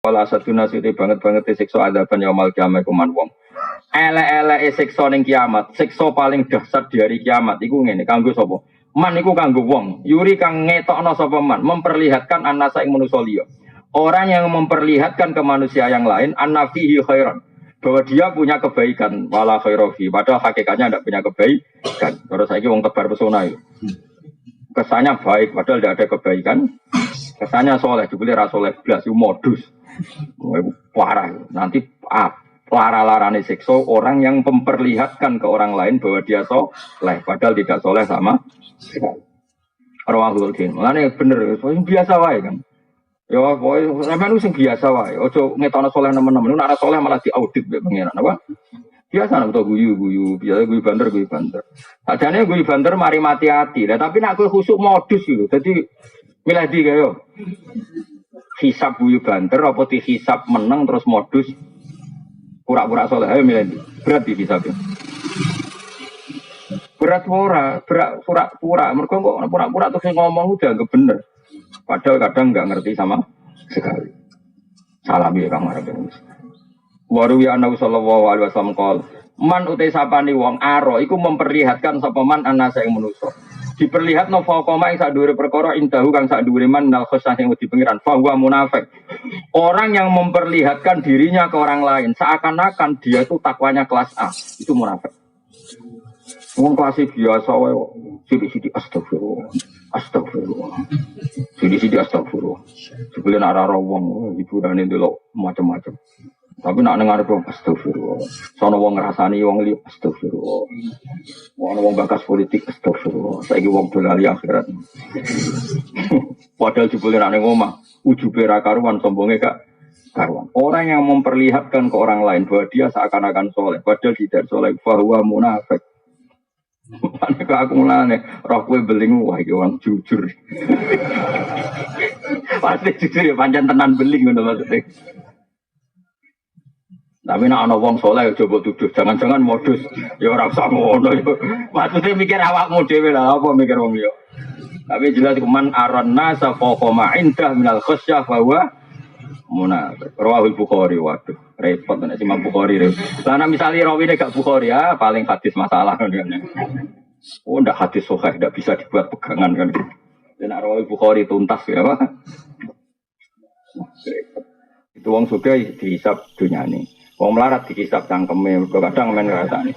Wala satuna sute banget siksa adaban yaumil kiamah kuman wong. Elek-eleke siksa ning kiamat, siksa paling dahsyat di hari kiamat iku ngene, kanggo sapa? Man iku kanggo wong, yuri kang ngetokno sapa man, memperlihatkan annasa ing manusa liya. Orang yang memperlihatkan ke manusia yang lain annafihi khairan, bahwa dia punya kebaikan, wala khairofi, padahal hakikatnya tidak punya kebaikan. Terus saiki wong tebar pesona itu. Kesannya baik, padahal tidak ada kebaikan. Kesannya soleh, dibeli rasoleh belas, itu modus. Parah, nanti lara-larane siksa orang yang memperlihatkan ke orang lain bahwa dia soleh, padahal tidak soleh sama sekali. Rawahul din, makanya bener, biasa wae kan. Ya, pokoknya sampean sing biasa wae. Ojo ngetokno soleh nemen-nemen, nek soleh malah diaudit mbek pengiran apa? Biasa nek guyu-guyu, biasa guyu banter. Adane guyu banter mari mati hati. Lah tapi nek kowe khusuk modus lho. Dadi milih di kaya hisab guyu banter apa dihisab meneng terus modus pura-pura soleh. Ayo milih di. Berat di hisab. Berat ora, berat pura-pura. Mergo kok pura-pura terus ngomong udah anggap bener. Padahal kadang enggak ngerti sama sekali. Salam ya Kang Arab. Waruwi annahu sallallahu alaihi wasallam qol man utai sapani wong aro iku memperlihatkan sapa man anasa ing manusa diperlihatno faqama ing sak dhuwure perkara indahu kang sak dhuwure man nal khosah sing wedi pengiran fa huwa munafik. Orang yang memperlihatkan dirinya ke orang lain seakan-akan dia itu takwanya kelas A, itu munafik. Wong kelas biasa wae sithik-sithik astagfirullah. Sithik-sithik astagfirullah. Sebelum ora wong hiburane ndelok macam-macam. Tapi nak dengar dong, astagfirullah. Sono wong ngrasani wong liya, astagfirullah. Wong bakas politik, astagfirullah. Saiki wong dolali akhirat. Padahal jebule nak ning omah, ujube ra karuan, sombonge gak karuan. Orang yang memperlihatkan ke orang lain bahwa dia seakan-akan soleh, padahal tidak soleh, bahwa munafik. Ane kok aku mulane roh kowe beling wah iki wong jujur. Pasti jujur ya pancen tenan beling ngono maksudnya. Tapi nek ana wong saleh coba tuduh, jangan-jangan modus. Ya ora usah ngono ya. Maksudnya mikir awakmu dhewe lah apa mikir wong liya. Tapi jelas kuman arana safaqa ma indah minal khasyah bahwa munafik. Rawahul Bukhari waduh repot nek Imam Bukhari. Lah nek misale rawine gak Bukhari ya paling hadis masalah kan. Oh ndak hadis sahih ndak bisa dibuat pegangan kan. Dan nek Rawahul Bukhari tuntas ya apa? Itu wong sugih dihisab dunyane. Wong melarat dihisab cangkeme, kadang men rasane.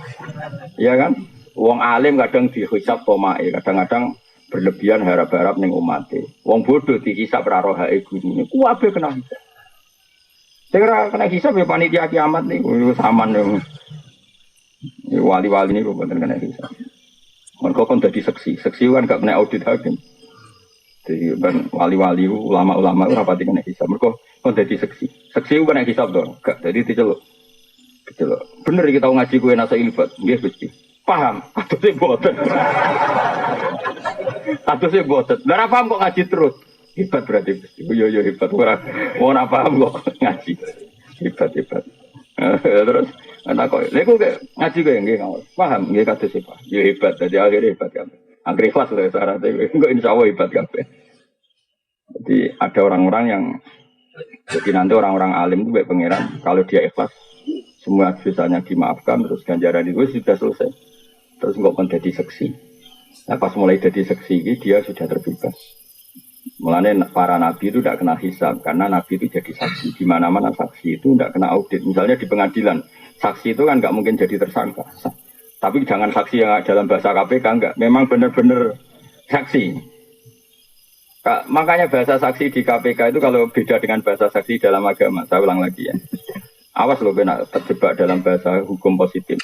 Iya kan? Wong alim kadang dihisab tomae, kadang-kadang berlebihan harap-harap ning umate. Wong bodoh dihisab ra rohae gurune. Kuwabe kena hisab. Sing ora kena hisab ya panitia kiamat niku saman yo. Wali-wali niku boten kena hisab. Mergo kon dadi seksi. Seksi kan gak kena audit hakim. Jadi kan wali-wali ulama-ulama ora pati kena hisab. Mergo kon dadi seksi. Seksi kena hisab to. Gak dadi diceluk. Diceluk. Bener iki tau ngaji kowe nasa ilfat. Nggih Gusti. Paham. Atuse boten. Atuse boten. Lah paham kok ngaji terus. Hebat berarti Gusti. Yo hebat ora. Ora paham kok ngaji. Hebat. Terus ana kok. Lha kok ngaji kowe nggih kawula. Paham nggih kados e Pak. Yo hebat dadi akhire hebat kabeh. Anggere ikhlas lho syaratnya. Engko insyaallah hebat kabeh. Jadi ada orang-orang yang jadi nanti orang-orang alim itu baik pangeran kalau dia ikhlas semua dosanya dimaafkan terus ganjaran itu sudah selesai terus nggak akan jadi seksi. Nah pas mulai jadi seksi dia sudah terbebas. Mulanya para nabi itu tidak kena hisab karena nabi itu jadi saksi di mana-mana saksi itu tidak kena audit. Misalnya di pengadilan saksi itu kan nggak mungkin jadi tersangka. Tapi jangan saksi yang dalam bahasa KPK enggak memang benar-benar saksi. Makanya bahasa saksi di KPK itu kalau beda dengan bahasa saksi dalam agama, saya ulang lagi ya. Awas loh kena terjebak dalam bahasa hukum positif.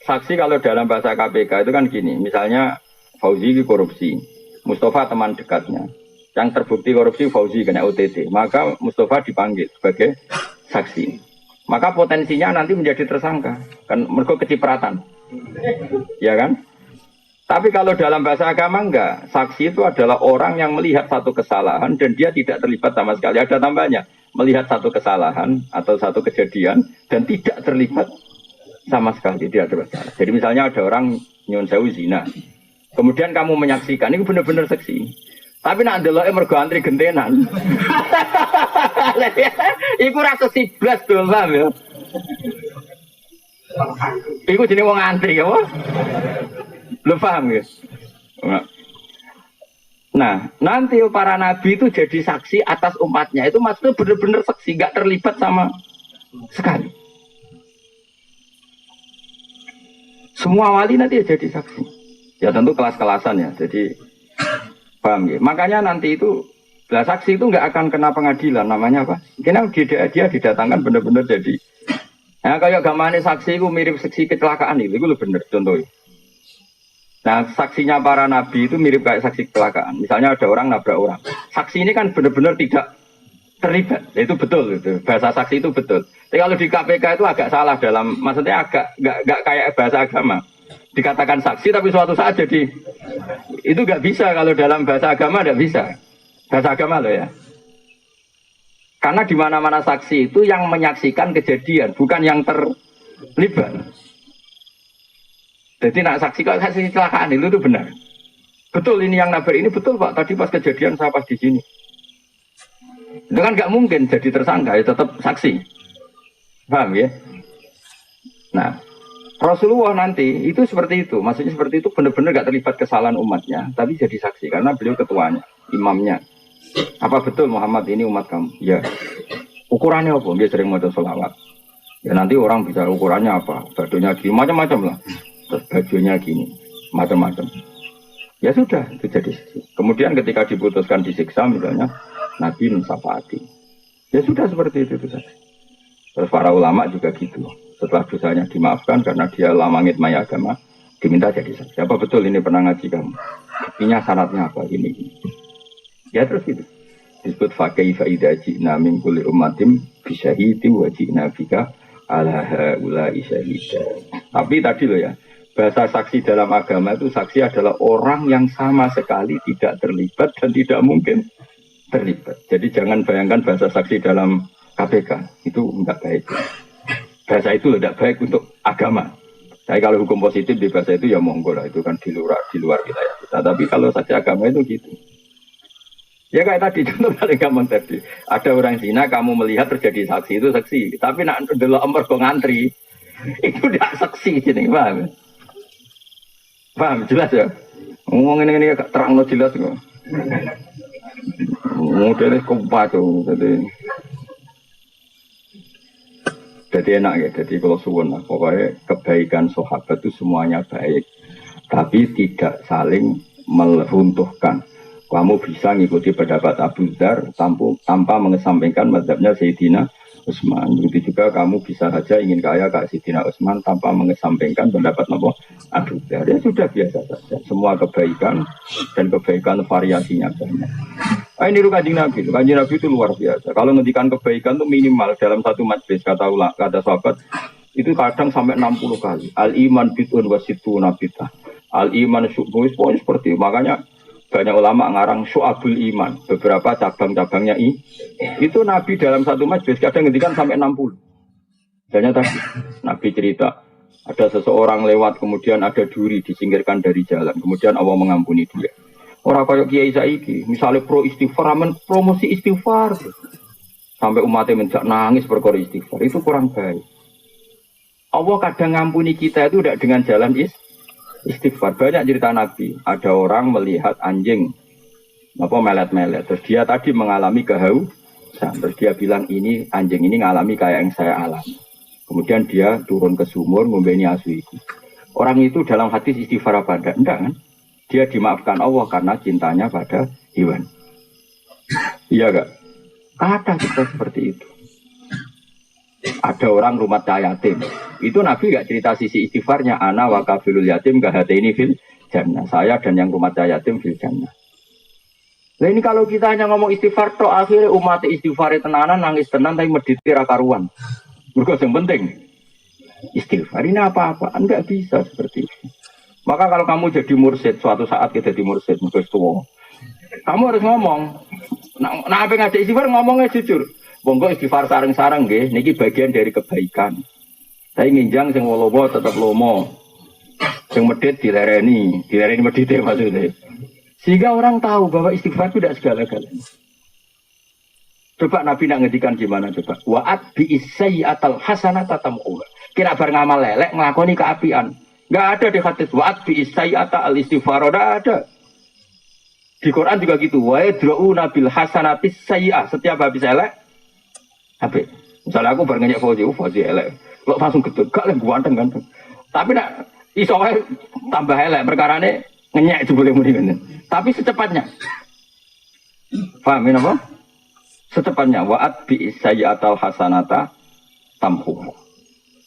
Saksi kalau dalam bahasa KPK itu kan gini, misalnya Fauzi korupsi, Mustafa teman dekatnya, yang terbukti korupsi Fauzi kena OTT, maka Mustafa dipanggil sebagai saksi. Maka potensinya nanti menjadi tersangka, kan mergo kecipratan, ya kan? Tapi kalau dalam bahasa agama enggak, saksi itu adalah orang yang melihat satu kesalahan dan dia tidak terlibat sama sekali. Ada tambahnya, melihat satu kesalahan atau satu kejadian dan tidak terlibat sama sekali, tidak terlibat. Jadi misalnya ada orang nyun sewu zina, kemudian kamu menyaksikan, ini benar-benar saksi. Tapi nak ndelok mergo antri gentenan. Iku rasa 11 dong, paham ya? Iku jenis wong antri, apa? Lu paham ya? Nah, nanti para nabi itu jadi saksi atas umatnya. Itu maksudnya benar-benar saksi, nggak terlibat sama sekali. Semua wali nanti ya jadi saksi. Ya tentu kelas-kelasan ya. Jadi paham ya. Makanya nanti itu saksi itu nggak akan kena pengadilan. Namanya apa? Karena dia didatangkan benar-benar jadi. Nah kayak gamane saksi itu mirip saksi kecelakaan itu lebih benar contohnya. Nah, saksinya para nabi itu mirip kayak saksi kecelakaan. Misalnya ada orang nabrak orang. Saksi ini kan benar-benar tidak terlibat. Ya, itu betul itu. Bahasa saksi itu betul. Tapi kalau di KPK itu agak salah dalam, maksudnya agak nggak kayak bahasa agama. Dikatakan saksi tapi suatu saat jadi itu nggak bisa kalau dalam bahasa agama nggak bisa. Bahasa agama loh ya. Karena di mana-mana saksi itu yang menyaksikan kejadian, bukan yang terlibat. Jadi nak saksi kalau saksi kecelakaan itu benar. Betul ini yang nabrak ini betul Pak. Tadi pas kejadian saya pas di sini. Itu kan nggak mungkin jadi tersangka ya tetap saksi. Paham ya? Nah, Rasulullah nanti itu seperti itu. Maksudnya seperti itu benar-benar nggak terlibat kesalahan umatnya, tapi jadi saksi karena beliau ketuanya, imamnya. Apa betul Muhammad ini umat kamu? Ya. Ukurannya apa? Dia sering mau sholawat. Ya nanti orang bisa ukurannya apa? Bajunya gini, macam-macam lah. Terus bajunya gini, macam-macam. Ya sudah, itu jadi saksi. Kemudian ketika diputuskan disiksa misalnya, Nabi mensyafaati. Ya sudah seperti itu saja. Terus para ulama juga gitu. Setelah dosanya dimaafkan karena dia ulama ngitmai agama, diminta jadi saksi. Apa betul ini pernah ngaji kamu? Buktinya syaratnya apa? Ini. Ya terus gitu. Disebut fakaifa idza ji'na min kulli ummatin bisyahidin wa ji'na bika ala haula'i syahida. Tapi tadi loh ya, bahasa saksi dalam agama itu saksi adalah orang yang sama sekali tidak terlibat dan tidak mungkin terlibat. Jadi jangan bayangkan bahasa saksi dalam KPK itu enggak baik. Bahasa itu tidak baik untuk agama. Tapi kalau hukum positif di bahasa itu ya monggo lah, itu kan di luar wilayah kita. Tapi kalau saksi agama itu gitu. Ya kayak tadi contoh paling gampang tadi. Ada orang zina kamu melihat terjadi saksi itu saksi. Tapi nak delok mergo ngantri itu tidak saksi sini, paham? Paham jelas ya? Ngomong ini terang lo jelas kok. Modelnya kompak tuh, jadi enak ya. Jadi kalau suwun lah, pokoknya kebaikan sahabat itu semuanya baik, tapi tidak saling meruntuhkan. Kamu bisa ngikuti pendapat Abu Dzar tanpa mengesampingkan mazhabnya Sayyidina Utsman. Begitu juga kamu bisa saja ingin kaya kayak Sayyidina Utsman tanpa mengesampingkan pendapat Abu Dzar. Ya sudah biasa saja. Semua kebaikan dan kebaikan variasinya banyak. Ini Kanjeng Nabi. Kanjeng Nabi itu luar biasa. Kalau ngendikan kebaikan itu minimal dalam satu majlis kata sahabat itu kadang sampai 60 kali. Al iman bid'un wa sittuna bid'ah. Al iman syu'bun seperti itu. Makanya banyak ulama ngarang syu'abul iman, beberapa cabang-cabangnya itu Nabi dalam satu majlis kadang ngendikan sampai 60. Misalnya tadi Nabi cerita ada seseorang lewat kemudian ada duri disingkirkan dari jalan, kemudian Allah mengampuni dia. Orang kayak Kiai Saiki, misalnya pro istighfar, promosi istighfar, sampai umatnya menjak nangis perkara istighfar, itu kurang baik. Allah kadang ngampuni kita itu tidak dengan jalan istighfar. Banyak cerita Nabi, ada orang melihat anjing melet-melet, terus dia tadi mengalami kehausan, terus dia bilang ini anjing ini ngalami kayak yang saya alami. Kemudian dia turun ke sumur ngombeni asu itu. Orang itu dalam hadis istighfar apa enggak kan? Dia dimaafkan Allah karena cintanya pada hewan. Iya enggak? Ada kita seperti itu. Ada orang rumah yatim. Itu Nabi enggak cerita sisi istighfarnya, ana wa kafilul yatim kahataini fil jannah. Saya dan yang rumah yatim fil jannah. Nah ini kalau kita hanya ngomong istighfar tok akhirnya umat istighfar tenanan nangis tenan tapi medit ra karuan. Mergo yang penting istighfar ini apa-apa enggak bisa seperti itu. Maka kalau kamu jadi mursyid suatu saat kita jadi mursyid mursyid tua, kamu harus ngomong. Nah apa ngajak istighfar ngomongnya jujur. Monggo istighfar sareng-sareng nggih, niki bagian dari kebaikan. Saya nginjang sing wolowo tetap lomo. Sing medhit dilereni medhite maksudnya. Sehingga orang tahu bahwa istighfar itu tidak segala-galanya. Coba Nabi nak ngedikan gimana coba? Wa'at bi isayyatal hasanata tamquha. Kira bar ngamal lelek nglakoni keapian. Enggak ada di hadis wa'at bi isayyata al istighfar, enggak ada. Di Quran juga gitu. Wa yadra'una bil hasanatis sayyi'ah. Setiap habis elek habis. Misalnya aku bar ngenyek Fauzi elek. Kok langsung gedhe gak lek ganteng. Tapi nak iso wae tambah elek perkarane ngenyek jebule muni ngene. Tapi secepatnya. Paham apa? Secepatnya wa'at bi sayyatal hasanata tamhu.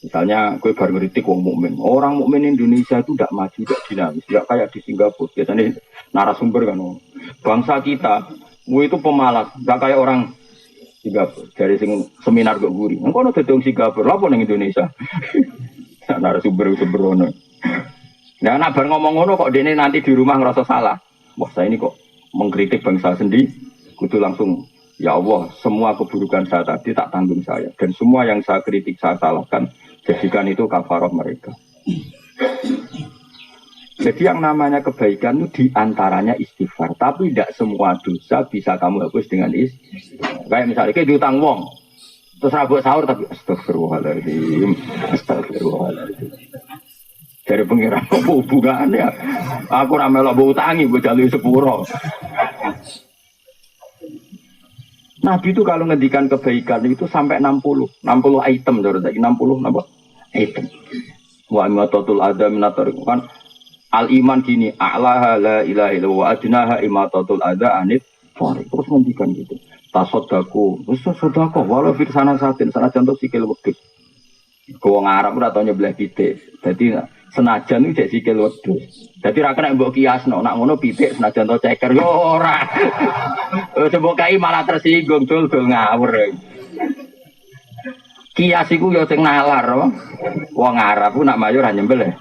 Misalnya gue baru ngeritik wong mukmin. Orang mukmin Indonesia itu tidak maju, tidak dinamis, tidak kayak di Singapura. Biasanya narasumber kan, bangsa kita, gue itu pemalas, tidak kayak orang Singapura. Dari seminar gue guri. Engkau nanti dong Singapura, apa neng Indonesia? Narasumber sembrono. Nah, nabar ngomong-ngomong kok dene nanti di rumah ngerasa salah. Wah, saya ini kok mengkritik bangsa sendiri, kudu langsung. Ya Allah, semua keburukan saya tadi tak tanggung saya. Dan semua yang saya kritik, saya salahkan. Jadikan itu kafarah mereka. Jadi yang namanya kebaikan itu diantaranya istighfar. Tapi tidak semua dosa bisa kamu hapus dengan istighfar. Kayak misalnya, kayak diutang wong. Terus rabuk sahur, tapi astagfirullahaladzim. Astagfirullahaladzim. Dari pengiran, apa hubungannya? Aku ramelok utangi, gue jalui sepuro. Nabi itu kalau ngendikan kebaikan itu sampai 60 item, 60 apa? Item. Wa imatatul adza minator kan al iman gini, a'laha la ilaha illallah wa adnaha imatatul adza anit fari. Terus ngendikan gitu. Tasaddaku, wis sedekah walau fir sana satin, sana contoh sikil wedhus. Wong Arab ora tau nyebleh pitik. Dadi senajan iki jek sikil wedhus. Dadi ra kena mbok kiasno, nak ngono pitik senajan to ceker yo ora. Coba kai malah tersinggung dul ngawur. Kias iku yo sing nalar, wong Arab ku nak mayor ra nyembelih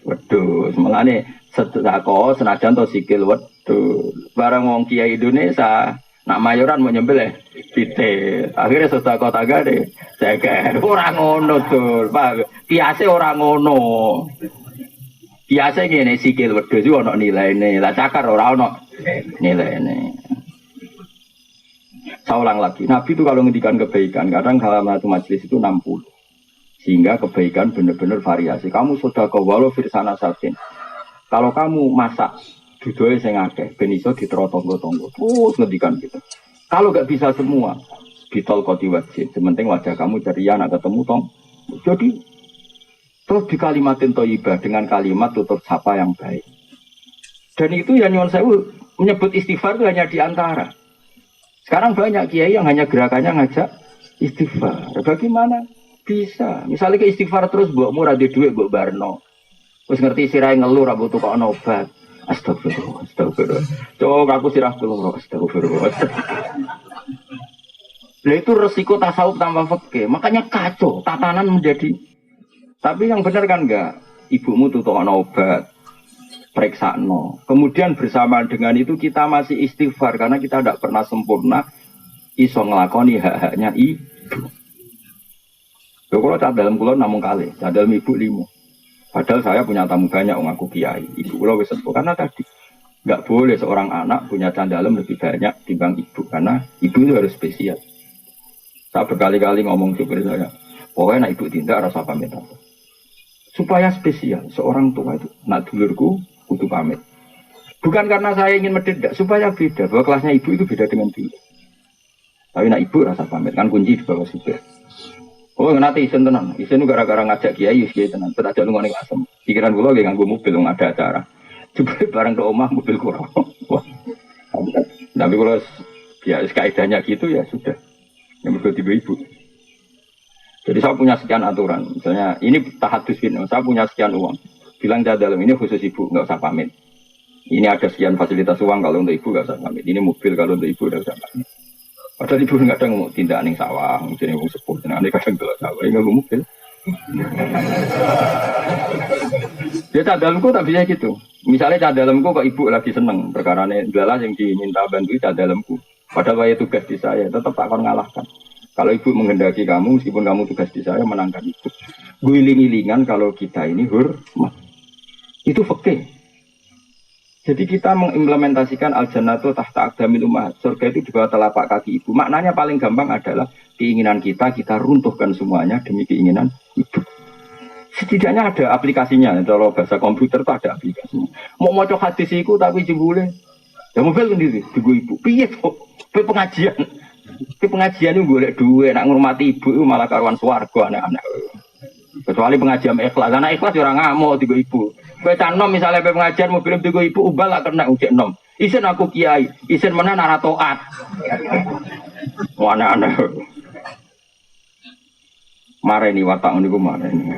wedhus. Mulane sedekah senajan to sikil wedhus. Barang wong kiai Indonesia nak mayoran mau nyembelih pitik. Akhirnya sedekah tagade ceker. Ora ngono dul, Pak. Kiase ora ngono. Kiase ngene sikil wedhus iku ana nilaine. Lah cakar ora ana nilaine. Saya ulang lagi, Nabi itu kalau ngendikan kebaikan, kadang dalam satu majelis itu 60. Sehingga kebaikan benar-benar variasi. Kamu sudah ke walau firsana satin. Kalau kamu masak, dudoe sing akeh, ben iso diterotonggo-tonggo. Terus ngendikan gitu. Kalau gak bisa semua, bitol koti wajib. Sementing wajah kamu ceria, nak ketemu tong. Jadi, terus di kalimatin thayyibah dengan kalimat tutur sapa yang baik. Dan itu yang nyuwun sewu menyebut istighfar itu hanya di antara. Sekarang banyak kiai yang hanya gerakannya ngajak istighfar. Bagaimana bisa? Misalnya ke istighfar terus mbok murah di duit mbok barno. Terus ngerti sirahe ngeluh ra butuh kok obat. Astagfirullah, astagfirullah. Coba aku sirah keluh, astagfirullah. Nah itu resiko tasawuf tanpa fikih. Makanya kacau, tatanan menjadi. Tapi yang benar kan enggak? Ibumu tuh obat. Periksa no. Kemudian bersamaan dengan itu kita masih istighfar karena kita tidak pernah sempurna iso ngelakoni hak-haknya ibu. Kalau cat dalam kulon namun kali, cat dalam ibu 5. Padahal saya punya tamu banyak ngaku kiai. Ibu kulo wis sepuh karena tadi nggak boleh seorang anak punya candalem lebih banyak timbang ibu karena ibu itu harus spesial. Saya berkali-kali ngomong seperti saya, pokoknya ibu tindak rasa pamit apa. Supaya spesial seorang tua itu nak dulurku kudu pamit. Bukan karena saya ingin mendedak, supaya beda. Bahwa kelasnya ibu itu beda dengan dulu. Tapi nak ibu rasa pamit, kan kunci di bawah supir. Oh nanti isen tenan, isen itu gara-gara ngajak kiai tenan. Kita ajak lu ngoning asem. Pikiran gue lagi nganggo mobil, nggak ada acara. Coba bareng ke omah mobil kurang. Tapi kalau ya kaidahnya gitu ya sudah. Yang berdua ibu. Jadi saya punya sekian aturan. Misalnya ini tahadus bin, saya punya sekian uang. Bilang dalam ini khusus ibu, nggak usah pamit. Ini ada sekian fasilitas uang kalau untuk ibu nggak usah pamit. Ini mobil kalau untuk ibu nggak usah pamit. Padahal ibu kadang mau tindak ning sawah, mungkin ibu sepuh, nanti kadang gelap sawah, nggak mobil. Ya dalamku tak bisa gitu. Misalnya dalamku kok ibu lagi seneng perkara ini, adalah yang diminta bantu dalamku. Padahal saya tugas di saya, tetap tak akan ngalahkan. Kalau ibu menghendaki kamu, meskipun kamu tugas di saya, menangkan ibu. Guling-gilingan kalau kita ini hormat. Itu fikih. Jadi kita mengimplementasikan al-jannatu tahta aqdamil ummahat. Surga itu di bawah telapak kaki ibu. Maknanya paling gampang adalah keinginan kita runtuhkan semuanya demi keinginan ibu. Setidaknya ada aplikasinya. Kalau bahasa komputer itu ada aplikasinya. Mau hadis itu tapi jebule. Ya mobil sendiri, juga ibu. Piye kok? Pengajian. Pengajian itu boleh duit. Nak ngurmati ibu itu malah karuan swarga anak-anak. Kecuali pengajian ikhlas. Karena ikhlas orang ngamuk tiga ibu. Baca nom misalnya pengajian mobil tiga ibu ubah lah kena ujek nom. Isen aku kiai, isen mana nara toat. Anak-anak. Marah ini watak ini marah ini.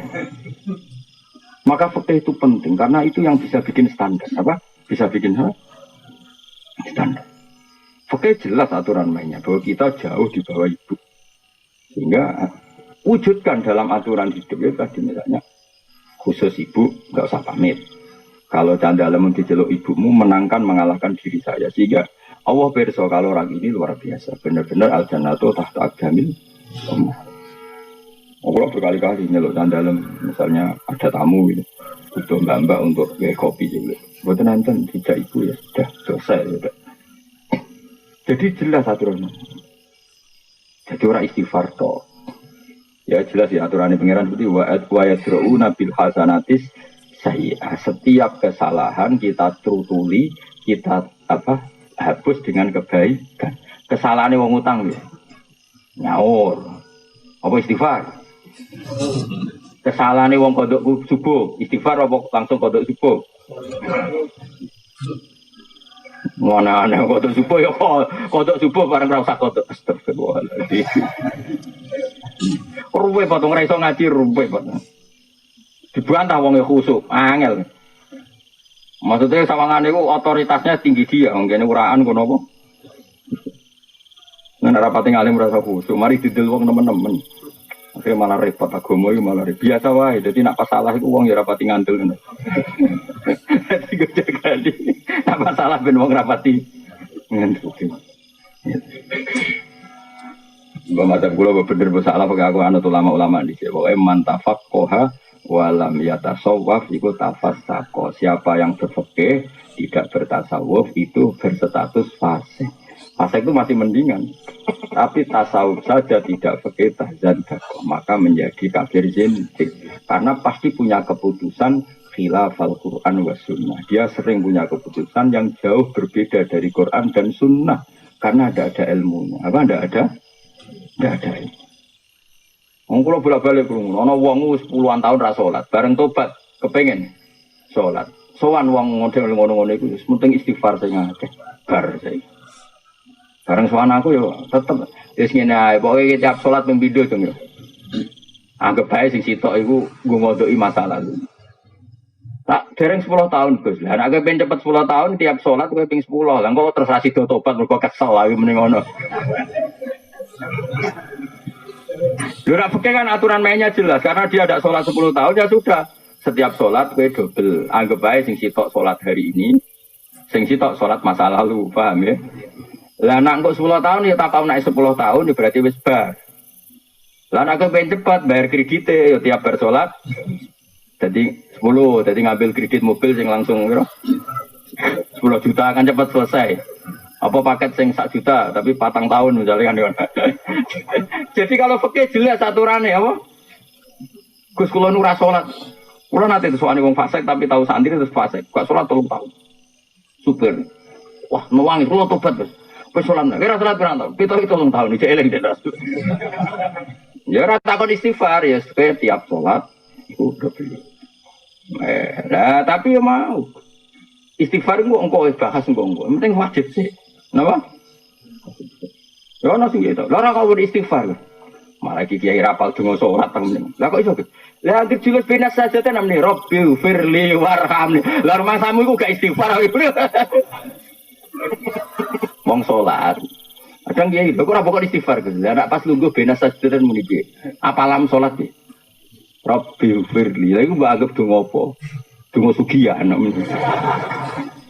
Maka fikih itu penting karena itu yang bisa bikin standar. Apa? Bisa bikin apa? Standar. Fikih jelas aturan mainnya bahwa kita jauh di bawah ibu. Sehingga wujudkan dalam aturan hidup itu tadi misalnya khusus ibu nggak usah pamit. Kalau canda lemon diceluk ibumu menangkan mengalahkan diri saya sehingga Allah perso kalau orang ini luar biasa benar-benar al-jannatu tahta aqdamil ummahat. Allah berkali-kali nyeluk canda lemon misalnya ada tamu gitu butuh mbak-mbak untuk kopi gitu. Buat nonton tidak ibu ya sudah selesai sudah. Jadi jelas aturannya. Jadi orang istighfar toh. Ya jelas ya aturan pengiran seperti wa yadra'una bil hasanatis sayyi'ah. Setiap kesalahan kita terutuli, kita hapus dengan kebaikan. Kesalahan wong utang ya. Nyaur. Apa istighfar? Kesalahan wong kodok subuh, istighfar apa langsung kodok subuh? Mana kodok subuh ya kodok subuh bareng ra usah kodok. Astagfirullahaladzim. Ruwe potong ra iso ngaji ruwe potong. Dibantah wong khusuk, angel. Maksudnya sawangane iku otoritasnya tinggi dia, ngene uraan kono apa? Nek rapati ngalim rasa khusuk, mari didel wong nemen-nemen. Akhirnya malah repot agama itu malah repot. Biasa wae, jadi nak pasalah itu wong ya rapati ngandel ngono. Dadi gede-gede. Nak pasalah ben wong rapati ngandel. Mbak macam gula bener bersalah pakai aku anut ulama-ulama di sini. Pokoknya mantafak koha walam yatasawwaf itu tafasako. Siapa yang berfikih tidak bertasawuf itu berstatus fasik. Fasik itu masih mendingan. Tapi tasawuf saja tidak fikih tahzandakoh maka menjadi kafir zindik. Karena pasti punya keputusan khilafal Quran wa sunnah. Dia sering punya keputusan yang jauh berbeda dari Quran dan sunnah. Karena ada ilmunya. Apa tidak ada? Tidak ada. Wong kula bolak-balik krungu, ana wong wis puluhan tahun ra salat, bareng tobat kepengin salat. Sowan wong model ngono-ngono iku wis penting istighfar sing akeh. Bar saiki. Bareng sowan aku yo tetep wis ngene ae, pokoke tiap salat ping pindho dong yo. Anggap bae sing sitok iku nggo ngodoki masalah. Tak dereng 10 tahun Gus. Lah nek pengen cepet 10 tahun tiap salat kowe ping 10. Lah kok terus asido tobat mergo kesel lagi mending ngono. Lurah fikih kan aturan mainnya jelas karena dia ada sholat 10 tahun ya sudah setiap sholat gue double anggap baik sing sitok sholat hari ini sing sitok sholat masa lalu paham ya lah nak kok 10 tahun ya tak tahu naik 10 tahun ya berarti wis bar lah nak pengen cepat bayar kreditnya ya tiap bar sholat jadi 10 jadi ngambil kredit mobil sing langsung 10 juta akan cepat selesai. Apa paket sing 1 juta tapi 4 tahun misalnya kan. Jadi kalau fikih jelas aturannya apa? Gus kula nu ra salat. Kula nate sowane wong fasik tapi tahu santri terus fasik. Gak salat 3 tahun. Super. Wah, nuwangi kula tobat, Gus. Wis salat nek ora salat pirang tahun? 3 tahun iki eling nek. Ya ora takon istighfar ya setiap salat iku double. Nah, tapi ya mau. Istighfar itu engkau bahas engkau. Yang penting wajib sih. Kenapa? Ya nasi gitu. Lara kau beristighfar. Malah kiai rapal dungo sholat temen. Lah kok iso? Lah anggere julus binas saja ten namne Rabbil firli warhamni. Lah rumah samu iku gak istighfar. Wong sholat. Kadang kiai lho kok ora pokok istighfar. Lah nek pas lungguh binas saja ten muni piye? Apalam sholat iki? Rabbil firli. Lah iku mbok anggap donga apa? Donga sugihan namanya.